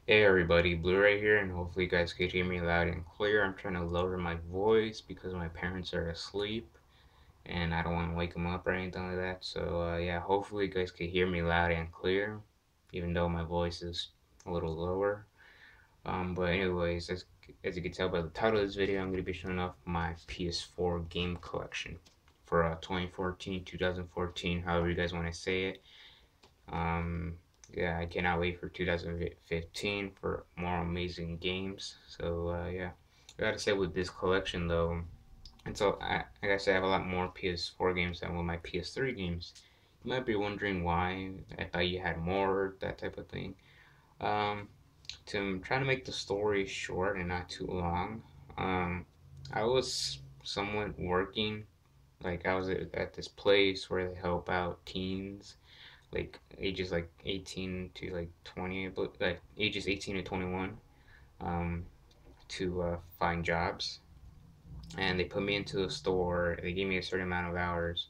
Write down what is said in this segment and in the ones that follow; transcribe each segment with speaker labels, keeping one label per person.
Speaker 1: Hey everybody, Blu-ray here, and hopefully you guys can hear me loud and clear. I'm trying to lower my voice because my parents are asleep, and I don't want to wake them up or anything like that. So yeah, hopefully you guys can hear me loud and clear, even though my voice is a little lower. But anyways, as you can tell by the title of this video, I'm going to be showing off my PS4 Game Collection for 2014, 2014, however you guys want to say it. Um, yeah, I cannot wait for 2015 for more amazing games. So yeah, I gotta say with this collection though, and so like I said, I have a lot more PS4 games than with my PS3 games. You might be wondering why. I thought you had more, that type of thing. Um, to try to make the story short and not too long. Um, I was somewhat working, like I was at this place where they help out teens like ages like 18 to like 20, but like ages 18 to 21, um, to find jobs. And they put me into the store. They gave me a certain amount of hours,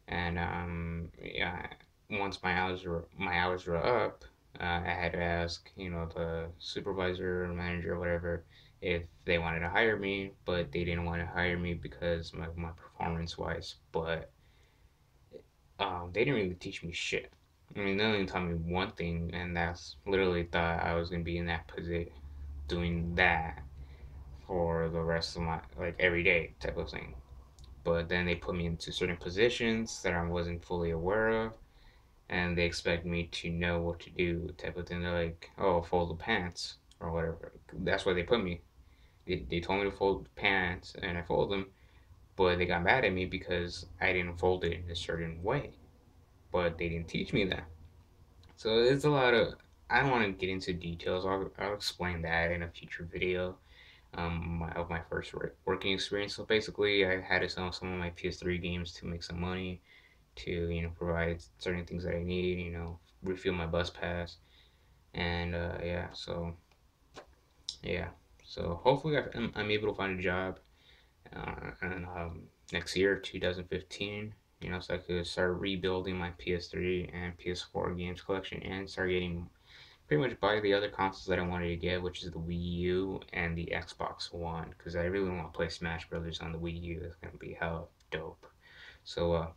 Speaker 1: and yeah, once my hours were up, I had to ask, the supervisor or manager or whatever, if they wanted to hire me, but they didn't want to hire me because my performance wise. But they didn't really teach me shit. I mean, they only taught me one thing, and that's literally thought I was gonna be in that position, doing that for the rest of my like every day type of thing. But then they put me into certain positions that I wasn't fully aware of, and they expect me to know what to do type of thing. They're like, "Oh, fold the pants or whatever." That's why they put me. They told me to fold the pants, and I folded them, but they got mad at me because I didn't fold it in a certain way. But they didn't teach me that. So it's a lot of. I don't want to get into details. I'll explain that in a future video. Of my first working experience. So basically, I had to sell some of my PS3 games to make some money to provide certain things that I need. Refuel my bus pass, and yeah. So yeah. So hopefully I'm able to find a job and next year, 2015. So I could start rebuilding my PS3 and PS4 games collection and start getting pretty much buy the other consoles that I wanted to get, which is the Wii U and the Xbox One, because I really want to play Smash Brothers on the Wii U. It's gonna be hell dope. So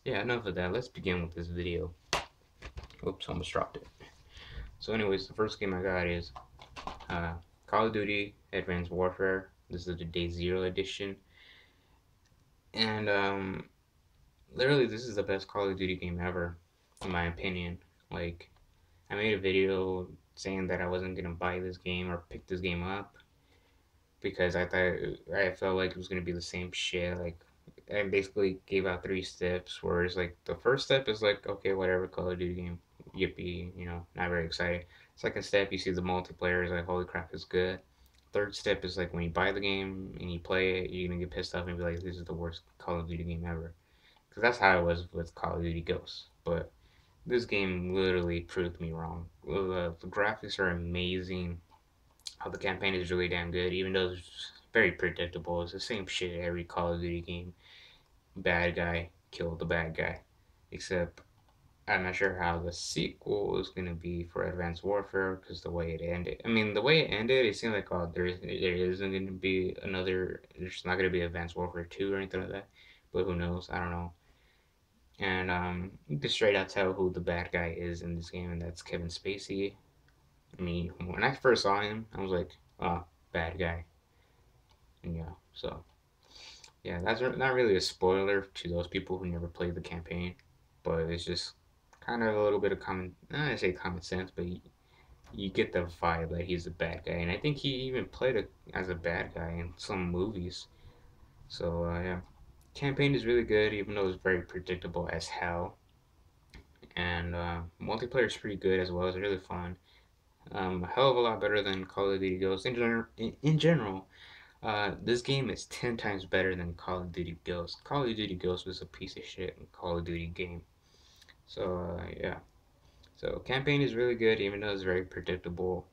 Speaker 1: yeah, enough of that. Let's begin with this video. Oops, almost dropped it. So anyways, the first game I got is uh, Call of Duty Advanced Warfare. This is the Day Zero edition, and literally this is the best Call of Duty game ever, in my opinion. Like I made a video saying that I wasn't gonna buy this game or pick this game up because I felt like it was gonna be the same shit. Like I basically gave out three steps, whereas like the first step is like okay, whatever, Call of Duty game, yippee, not very excited. Second step, you see the multiplayer is like holy crap, it's good. Third step is like when you buy the game and you play it, you're gonna get pissed off and be like, this is the worst Call of Duty game ever. Because that's how it was with Call of Duty Ghosts. But this game literally proved me wrong. The graphics are amazing. How the campaign is really damn good, even though it's very predictable. It's the same shit every Call of Duty game. Bad guy killed the bad guy. Except I'm not sure how the sequel is gonna be for Advanced Warfare because the way it ended. I mean, the way it ended, it seemed like there isn't gonna be another. There's not gonna be Advanced Warfare 2 or anything like that. But who knows? I don't know. And you can straight out tell who the bad guy is in this game, and that's Kevin Spacey. I mean, when I first saw him, I was like, oh, bad guy. And yeah, so yeah, that's not really a spoiler to those people who never played the campaign, but it's just kind of a little bit of common, I say common sense, but you get the vibe that he's a bad guy, and I think he even played as a bad guy in some movies. So yeah, campaign is really good, even though it's very predictable as hell, and multiplayer is pretty good as well. It's really fun. A hell of a lot better than Call of Duty Ghosts in general. This game is 10 times better than Call of Duty Ghosts. Call of Duty Ghosts was a piece of shit Call of Duty game. So, yeah. So, campaign is really good, even though it's very predictable.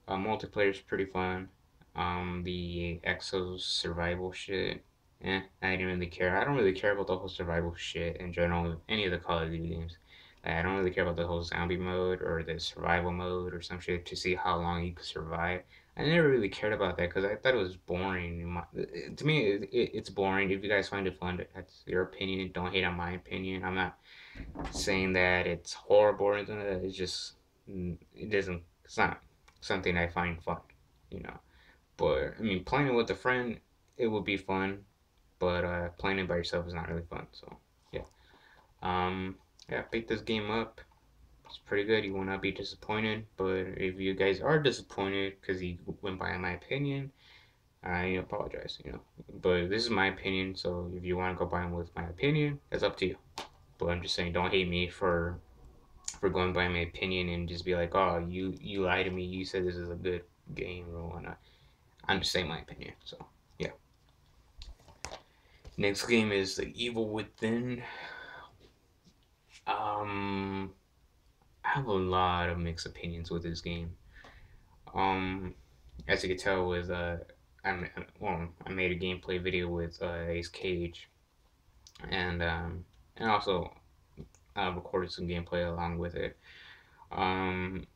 Speaker 1: Multiplayer is pretty fun. The Exos survival shit, I didn't really care. I don't really care about the whole survival shit in general of any of the Call of Duty games. Like, I don't really care about the whole zombie mode or the survival mode or some shit to see how long you could survive. I never really cared about that because I thought it was boring. To me, it's boring. If you guys find it fun, that's your opinion. Don't hate on my opinion. I'm not saying that it's horrible or anything like that. It's just, it doesn't, it's not something I find fun, you know. But, I mean, playing it with a friend, it would be fun. But playing it by yourself is not really fun. So, yeah. Um, yeah, pick this game up. It's pretty good. You will not be disappointed. But if you guys are disappointed because he went by my opinion, I apologize. But this is my opinion. So if you want to go by him with my opinion, that's up to you. But I'm just saying, don't hate me for going by my opinion and just be like, oh, you lied to me. You said this is a good game or whatnot. I'm just saying my opinion. So yeah. Next game is The Evil Within. Um, I have a lot of mixed opinions with this game. Um, as you can tell, with I made a gameplay video with Ace Cage, and also recorded some gameplay along with it. Um,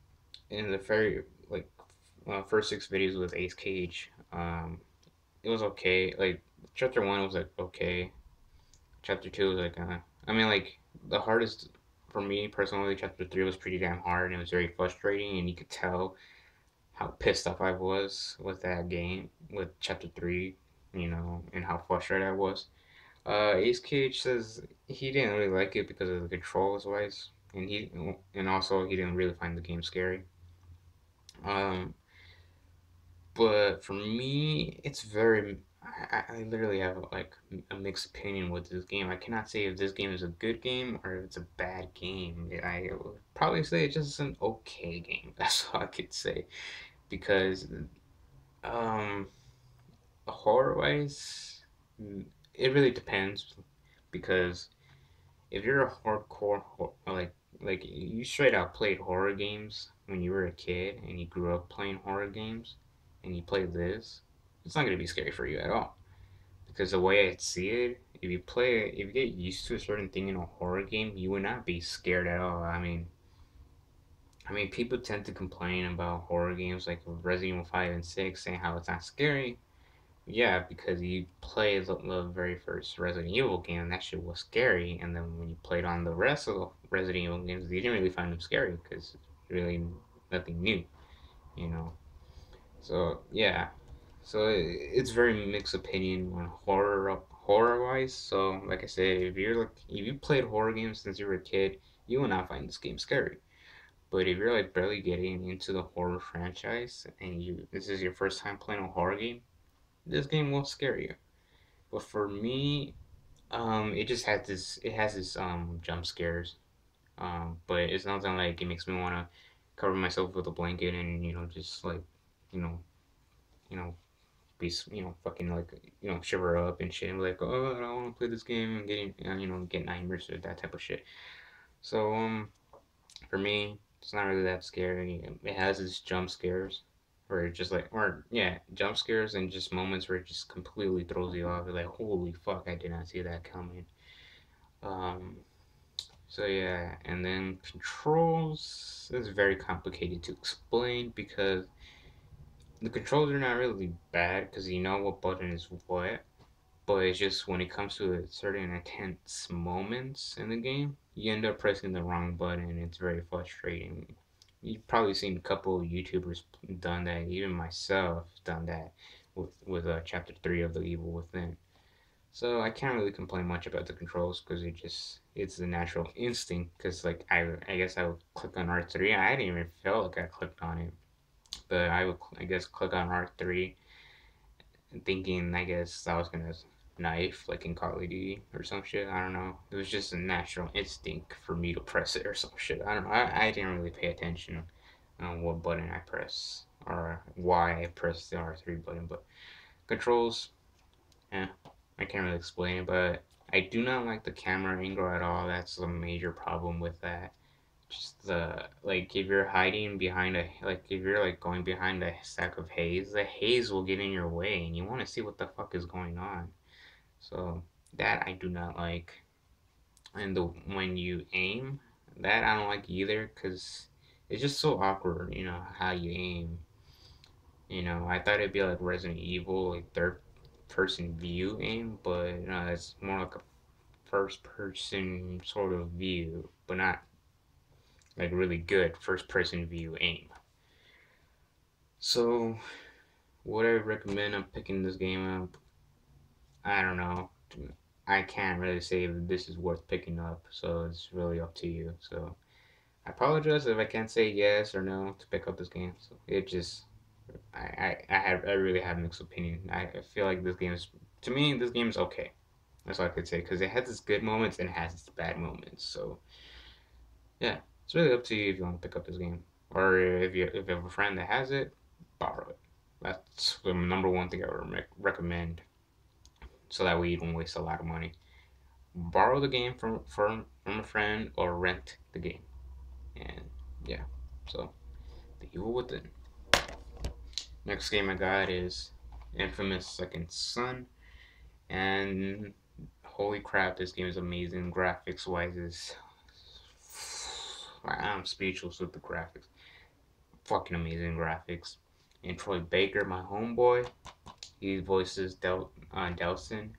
Speaker 1: in the very first 6 videos with Ace Cage, it was okay. Like chapter 1 was like okay. Chapter 2 was like I mean like the hardest for me personally. Chapter 3 was pretty damn hard and it was very frustrating, and you could tell how pissed off I was with that game, with chapter 3, and how frustrated I was. Ace Cage says he didn't really like it because of the controls wise, and also he didn't really find the game scary. Um, but for me, it's very. I literally have like a mixed opinion with this game. I cannot say if this game is a good game or if it's a bad game. I would probably say it's just an okay game. That's all I could say because um, horror wise, it really depends because if you're a hardcore like you straight out played horror games when you were a kid and you grew up playing horror games and you play this, it's not gonna be scary for you at all. Because the way I see it, if you get used to a certain thing in a horror game, you would not be scared at all. I mean, people tend to complain about horror games like Resident Evil 5 and 6, saying how it's not scary. Yeah, because you played the very first Resident Evil game, and that shit was scary. And then when you played on the rest of the Resident Evil games, you didn't really find them scary because it's really nothing new, you know. So yeah, so it's very mixed opinion on horror wise. So like I said, if you played horror games since you were a kid, you will not find this game scary. But if you're like barely getting into the horror franchise and this is your first time playing a horror game, this game will scare you. But for me, it has this jump scares. But it's nothing like it makes me wanna cover myself with a blanket and just like you know you know be fucking like shiver up and shit and be like, oh, I don't want to play this game and getting get nightmares or that type of shit. So for me, it's not really that scary. It has its jump scares where it just like, or yeah, jump scares and just moments where it just completely throws you off. You're like, holy fuck, I did not see that coming. Um, so yeah, and then controls is very complicated to explain because the controls are not really bad because you know what button is what, but it's just when it comes to a certain intense moments in the game, you end up pressing the wrong button and it's very frustrating. You've probably seen a couple of YouTubers done that, even myself done that with chapter 3 of The Evil Within. So I can't really complain much about the controls because it's the natural instinct because like I guess I would click on R3. I didn't even feel like I clicked on it, but I guess click on R3 thinking I guess I was gonna knife like in Call of Duty or some shit. I don't know. It was just a natural instinct for me to press it or some shit. I don't know. I didn't really pay attention on what button I press or why I pressed the R3 button, but controls, yeah, I can't really explain it, but I do not like the camera angle at all. That's a major problem with that. Just the like if you're hiding behind if you're like going behind a stack of haze, the haze will get in your way and you want to see what the fuck is going on. So that I do not like. And when you aim, That I don't like either because it's just so awkward, how you aim. I thought it'd be like Resident Evil, like third person view aim, but it's more like a first person sort of view, but not like really good first person view aim. So, would I recommend I'm picking this game up? I don't know. I can't really say if this is worth picking up, so it's really up to you. So, I apologize if I can't say yes or no to pick up this game. So, it just I really have mixed opinion. I feel like this game is, to me, this game is okay. That's all I could say because it has its good moments and it has its bad moments. So yeah, it's really up to you if you want to pick up this game, or if you have a friend that has it, borrow it. That's the number one thing I would recommend, so that way you don't waste a lot of money. Borrow the game from a friend or rent the game, and yeah. So the Evil Within. Next game I got is Infamous Second Son, and holy crap, this game is amazing. Graphics wise, is I'm speechless with the graphics. Fucking amazing graphics. And Troy Baker, my homeboy, he voices Delson.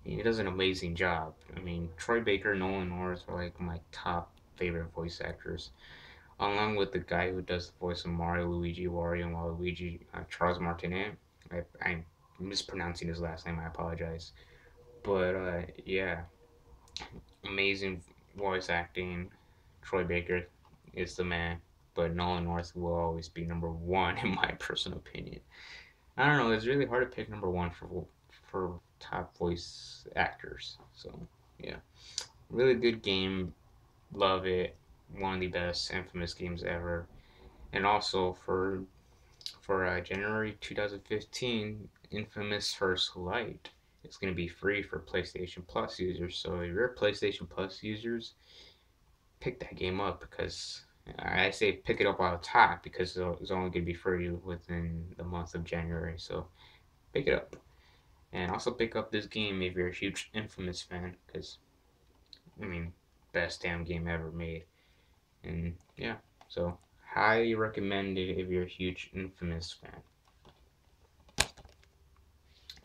Speaker 1: He does an amazing job. I mean, Troy Baker, Nolan North are like my top favorite voice actors, along with the guy who does the voice of Mario, Luigi, Wario, and Waluigi, Charles Martinet. I'm mispronouncing his last name. I apologize. But yeah, amazing voice acting. Troy Baker is the man, but Nolan North will always be number one in my personal opinion. I don't know. It's really hard to pick number one for top voice actors. So yeah, really good game. Love it. One of the best Infamous games ever. And also for January 2015, Infamous First Light. It's going to be free for PlayStation Plus users. So if you're PlayStation Plus users, pick that game up because I say pick it up while it's hot because it's only going to be free within the month of January. So pick it up. And also pick up this game if you're a huge Infamous fan because, I mean, best damn game ever made. And yeah, so highly recommend it if you're a huge Infamous fan.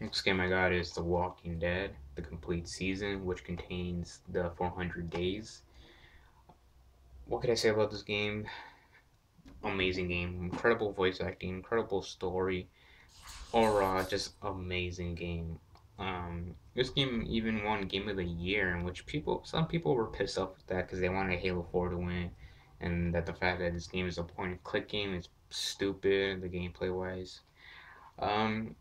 Speaker 1: Next game I got is The Walking Dead, the complete season, which contains the 400 days. What could I say about this game? Amazing game, incredible voice acting, incredible story, overall just amazing game. This game even won Game of the Year, in which some people were pissed off with that because they wanted Halo 4 to win, and that the fact that this game is a point-and-click game is stupid, the gameplay wise. Um,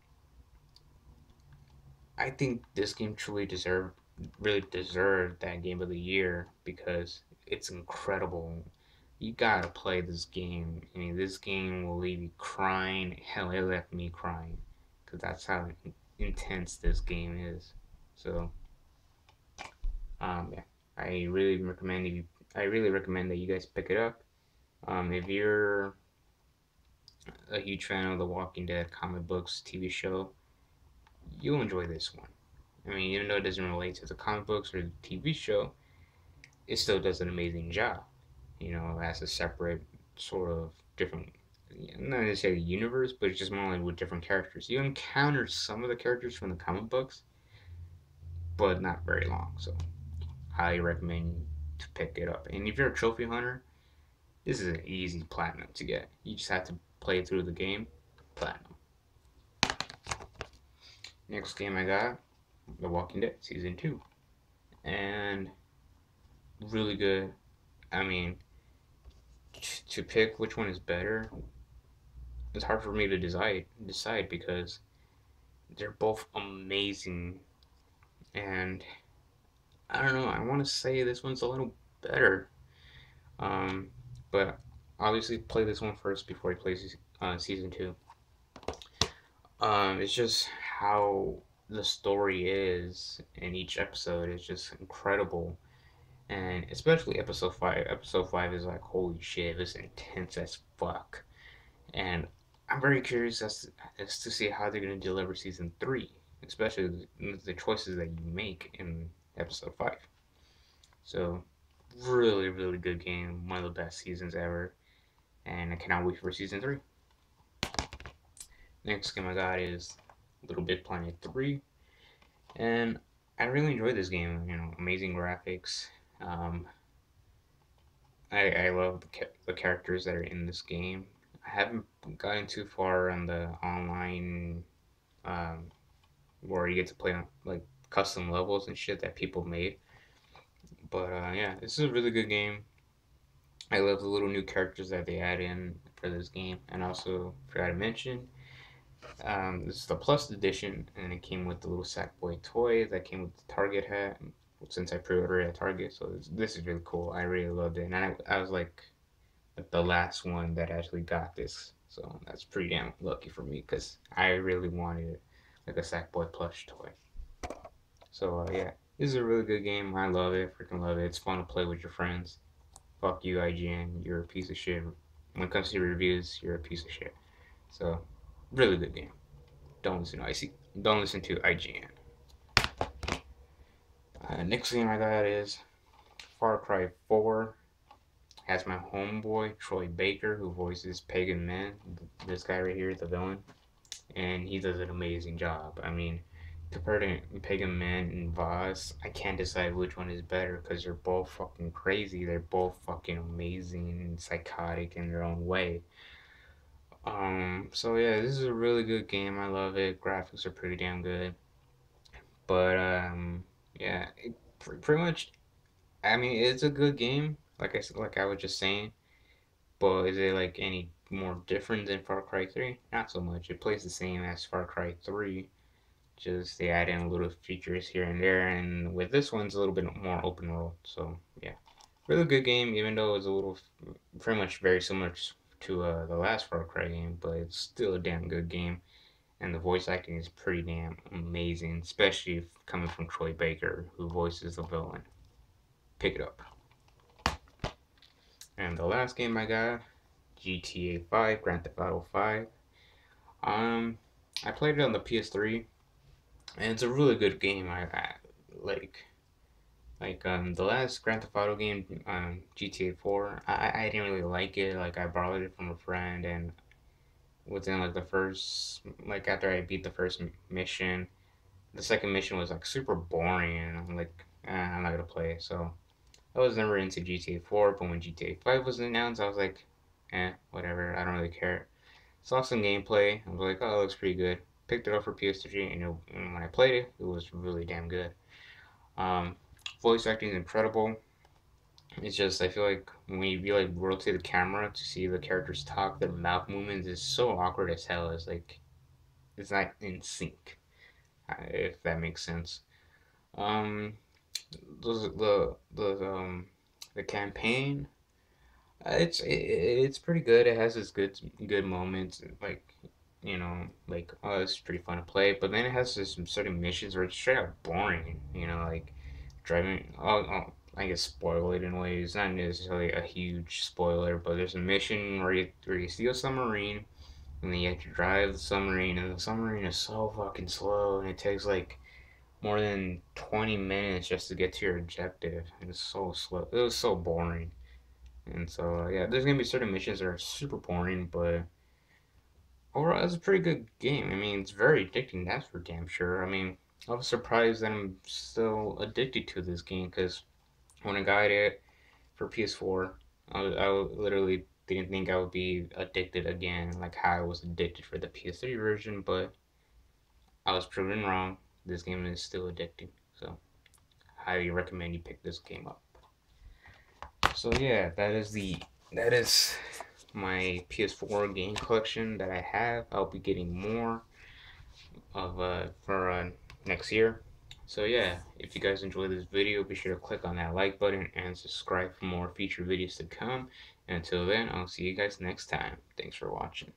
Speaker 1: I think this game really deserved that Game of the Year because it's incredible. You gotta play this game. I mean, this game will leave you crying. Hell, it left me crying because that's how intense this game is. So, yeah, I really recommend that you guys pick it up. If you're a huge fan of the Walking Dead comic books TV show, you'll enjoy this one. I mean, even though it doesn't relate to the comic books or the TV show, it still does an amazing job. As a separate sort of different, not necessarily universe, but it's just more like with different characters. You encounter some of the characters from the comic books, but not very long. So, highly recommend to pick it up. And if you're a trophy hunter, this is an easy platinum to get. You just have to play through the game, platinum. Next game I got, The Walking Dead Season 2. And really good. I mean, to pick which one is better, it's hard for me to decide because they're both amazing. And I don't know, I want to say this one's a little better. Um, but obviously play this one first before you play season 2. It's just how the story is in each episode is just incredible, and especially episode 5. Episode 5 is like holy shit, it's intense as fuck, and I'm very curious as to see how they're gonna deliver season 3, especially the choices that you make in episode 5. So Really, really good game. One of the best seasons ever. And I cannot wait for season 3. Next game I got is LittleBigPlanet 3. And I really enjoyed this game. Amazing graphics. Um, I love the characters that are in this game. I haven't gotten too far on the online um, where you get to play on like custom levels and shit that people made. But yeah, this is a really good game. I love the little new characters that they add in for this game, and also forgot to mention, this is the Plus edition, and it came with the little Sackboy toy that came with the Target hat. Since I pre-ordered at Target, so this is really cool. I really loved it, and I was like the last one that actually got this, so that's pretty damn lucky for me because I really wanted like a Sackboy plush toy. So yeah, this is a really good game. I love it, freaking love it. It's fun to play with your friends. Fuck you, IGN. You're a piece of shit. When it comes to reviews, you're a piece of shit. So, really good game. Don't listen to IC. Don't listen to IGN. Next game I got is Far Cry 4. Has my homeboy Troy Baker, who voices Pagan Man. This guy right here, the villain, and he does an amazing job. I mean, compared to Pagan Man and Voss, I can't decide which one is better because they're both fucking crazy. They're both fucking amazing and psychotic in their own way. So yeah, this is a really good game. I love it. Graphics are pretty damn good. But yeah, pretty much. I mean, it's a good game. Like I said, like I was just saying. But is it like any more different than Far Cry 3? Not so much. It plays the same as Far Cry 3. Just they add in little features here and there, and with this one's a little bit more open world. So yeah, really good game. Even though it's a little, pretty much very similar to the last Far Cry game, but it's still a damn good game. And the voice acting is pretty damn amazing, especially coming from Troy Baker, who voices the villain. Pick it up. And the last game I got, GTA 5, Grand Theft Auto 5. Um, I played it on the PS3, and it's a really good game. I like the last Grand Theft Auto game, GTA 4. I didn't really like it. Like I borrowed it from a friend, and within like the first, like after I beat the first mission, the second mission was like super boring, and I'm like, I'm not gonna play it. So I was never into GTA 4, but when GTA 5 was announced, I was like, whatever. I don't really care. Saw some gameplay. I was like, oh, it looks pretty good. Picked it up for PS3, and when I played it, it was really damn good. Um, Voice acting is incredible. It's just I feel like when you like rotate the camera to see the characters talk, their mouth movements is so awkward as hell. It's like it's not in sync, if that makes sense. Um, those the campaign. It's pretty good. It has its good moments, like like oh, it's pretty fun to play. But then it has some certain missions where it's straight up boring. Like driving. I guess spoil it in a way. It's not necessarily a huge spoiler, but there's a mission where you steal a submarine, and then you have to drive the submarine, and the submarine is so fucking slow, and it takes like more than 20 minutes just to get to your objective. And it's so slow. It was so boring. And so, yeah, there's gonna be certain missions that are super boring, but overall, it's a pretty good game. I mean, it's very addicting, that's for damn sure. I mean, I was surprised that I'm still addicted to this game because when I got it for PS4, I literally didn't think I would be addicted again, like how I was addicted for the PS3 version, but I was proven wrong. This game is still addicting, so highly recommend you pick this game up. So yeah, that is my PS4 game collection that I have. I'll be getting more of for next year. So yeah, if you guys enjoyed this video, be sure to click on that like button and subscribe for more future videos to come. And until then, I'll see you guys next time. Thanks for watching.